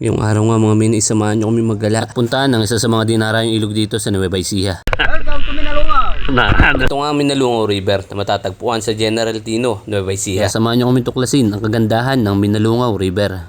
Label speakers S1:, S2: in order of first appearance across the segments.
S1: Yung araw nga mga min, isamahan nyo kami maggala at puntaan ng isa sa mga dinarayong ilog dito sa Nueva Ecija.
S2: Welcome to Minalungaw!
S1: Ito nga Minalungaw River na matatagpuan sa General Tino, Nueva Ecija. Samahan nyo kami tuklasin ang kagandahan ng Minalungaw River.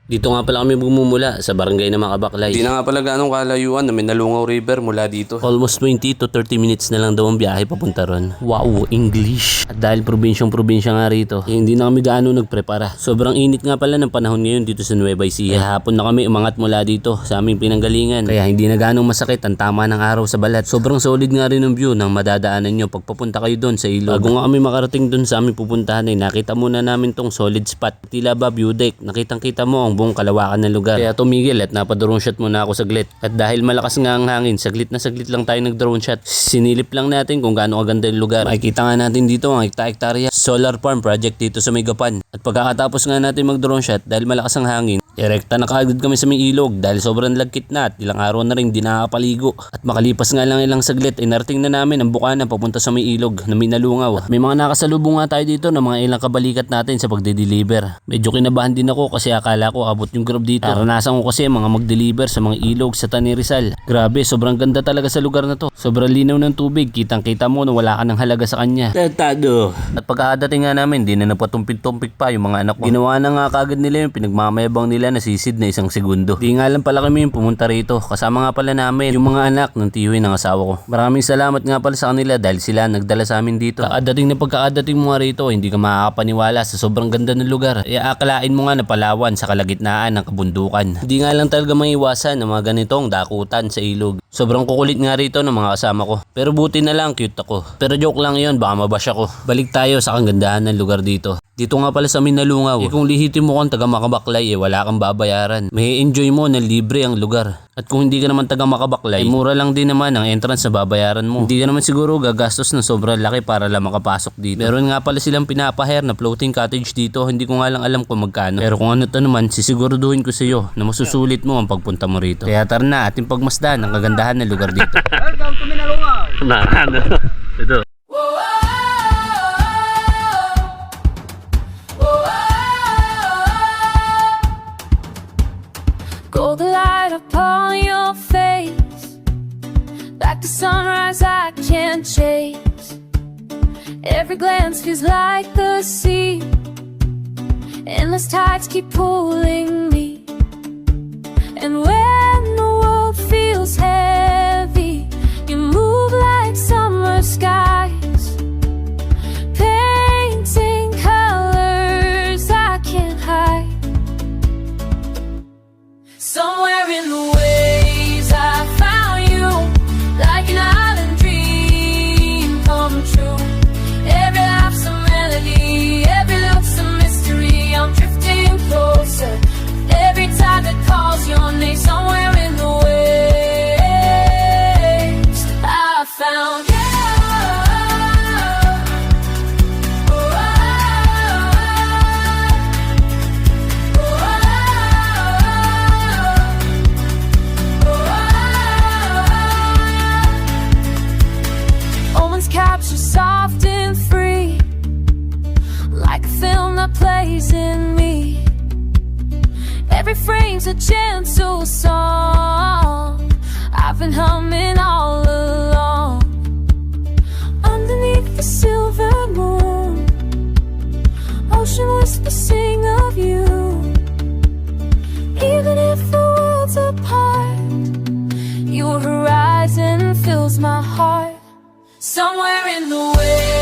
S1: Dito nga pala kami bumumula sa barangay na Makabaklay. Di na nga pala ganong kalayuan na Minalungaw River mula dito. Almost 20 to 30 minutes na lang daw ang biyahe papunta ron. Wow, English! At dahil probinsyang-probinsya nga rito, hindi na kami gaano nagprepara. Sobrang init nga pala ng panahon ngayon dito sa Nueva Ecija. Hapon na kami umangat mula dito sa aming pinanggalingan. Kaya hindi na ganong masakit ang tama ng araw sa balat. Sobrang solid nga rin ang view ng madadaanan nyo pag papunta kayo doon sa ilog. Bago nga kami makarating doon sa aming pupuntahan ay nakita muna namin tong solid spot. Tila ba view deck? Nakitang-kita mo ang buong kalawakan ng lugar. Kaya tumigil at napadrone shot muna ako saglit. At dahil malakas nga ang hangin, saglit na saglit lang tayo nag-drone shot. Sinilip lang natin kung gaano kaganda yung lugar. Makikita nga natin dito ang hektarya solar farm project dito sa Megapan. At pagkakatapos nga natin mag-drone shot dahil malakas ang hangin, direkta na kaagad kami sa may ilog dahil sobrang lagkit na at ilang araw na rin di nakakapaligo. At makalipas nga lang ilang saglit ay narating na namin ang bukana papunta sa may ilog na Minalungaw. At may mga nakasalubong nga tayo dito na mga ilang kabalikat natin sa pagde-deliver. Medyo kinabahan din ako kasi akala ko abot yung grab dito. Naranasan ko kasi mga mag-deliver sa mga ilog sa Tanay Rizal. Grabe, sobrang ganda talaga sa lugar na to. Sobrang linaw ng tubig, kitang-kita mo na wala ka ng halaga sa kanya. Tatado. At pagkakadating nga namin, di na napatumpik-tumpik pa yung mga anak ko. Ginawa na nga kagad nila yung pinagmamayabang nila na sisid na isang segundo. Di nga lang pala kami yung pumunta rito. Kasama nga pala namin yung mga anak ng tiyuhin ng asawa ko. Maraming salamat nga pala sa kanila dahil sila nagdala sa amin dito. Pagkakadating mo nga rito, hindi ka makakapaniwala sa sobrang ganda ng lugar. Kaya akalain mo nga na Palawan sa kalagitnaan ng kabundukan. Hindi nga lang talaga maiwasan ng mga ganitong dakutan sa ilog. Sobrang kukulit nga rito ng mga kasama ko. Pero buti na lang cute ako. Pero joke lang yon, baka mabash ako. Balik tayo sa kagandahan ng lugar dito. Dito nga pala sa Minalungaw, kung lihitin mo kang taga Makabaklay wala kang babayaran. May enjoy mo na libre ang lugar. At kung hindi ka naman taga Makabaklay, mura lang din naman ang entrance na babayaran mo. Hindi ka naman siguro gagastos ng sobrang laki para lang makapasok dito. Meron nga pala silang pinapahire na floating cottage dito. Hindi ko nga lang alam kung magkano. Pero kung ano to naman, sisiguraduhin ko sa iyo na masusulit mo ang pagpunta mo rito. Kaya tara na, ating pagmasdan ang kagandahan ng lugar dito.
S2: Welcome to Minalungaw!
S1: Ito.
S3: Go the light upon your face, like the sunrise I can't chase. Every glance feels like the sea, endless tides keep pulling me. And when the world feels heavy, you move like summer skies, painting colors I can't hide. Somewhere in the waves I found you, like an island dream come true. Every life's a melody, every look's a mystery. I'm drifting closer, every time that calls your name. Somewhere in the waves I found you. Captured soft and free, like a film that plays in me. Every frame's a gentle song I've been humming all along. Underneath the silver moon, ocean whispers sing of you. Even if the world's apart, your horizon fills my heart. Somewhere in the way